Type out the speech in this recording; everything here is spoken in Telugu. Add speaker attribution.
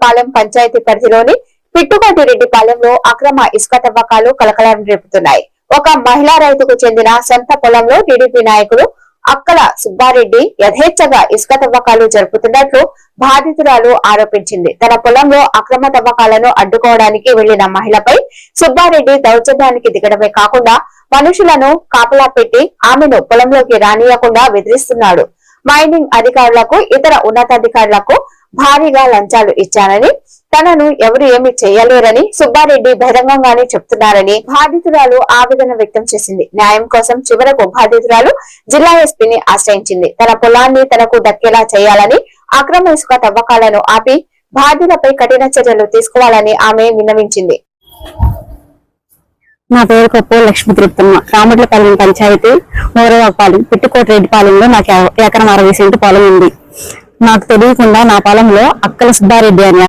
Speaker 1: పాలెం పంచాయతీ పరిధిలోని పిట్టుకోటిరెడ్డిపాలెంలో అక్రమ ఇసుక తవ్వకాలు కలకలం రేపుతున్నాయి. ఒక మహిళా రైతుకు చెందిన సొంత పొలంలో టీడీపీ నాయకులు అక్కల సుబ్బారెడ్డి యథేచ్ఛగా ఇసుక తవ్వకాలు జరుపుతున్నట్లు బాధితురాలు ఆరోపించింది. తన పొలంలో అక్రమ తవ్వకాలను అడ్డుకోవడానికి వెళ్లిన మహిళపై సుబ్బారెడ్డి దౌర్జన్యానికి దిగడమే కాకుండా మనుషులను కాపలా పెట్టి ఆమెను పొలంలోకి రానియకుండా బెదిరిస్తున్నాడు. మైనింగ్ అధికారులకు ఇతర ఉన్నతాధికారులకు భారీగా లంచాలు ఇచ్చానని, తనను ఎవరు ఏమి చేయలేరని సుబ్బారెడ్డి బహిరంగంగానే చెప్తున్నారని బాధితురాలు ఆవేదన వ్యక్తం చేసింది. న్యాయం కోసం చివరకు బాధితురాలు జిల్లా ఎస్పీని ఆశ్రయించింది. తన పొలాన్ని తనకు దక్కేలా చేయాలని, అక్రమ ఇసుక తవ్వకాలను ఆపి బాధ్యులపై కఠిన చర్యలు తీసుకోవాలని ఆమె విన్నవించింది.
Speaker 2: నా పేరు కొప్పు లక్ష్మీ తిరుపతమ్మ. రామట్లపాలెం పంచాయతీ మోరవాపాలెం పిట్టుకోటిరెడ్డిపాలెంలో నాకు ఎకరం 60 సెంటు పొలం ఉంది. నాకు తెలియకుండా నా పొలంలో అక్కల సుబ్బారెడ్డి అని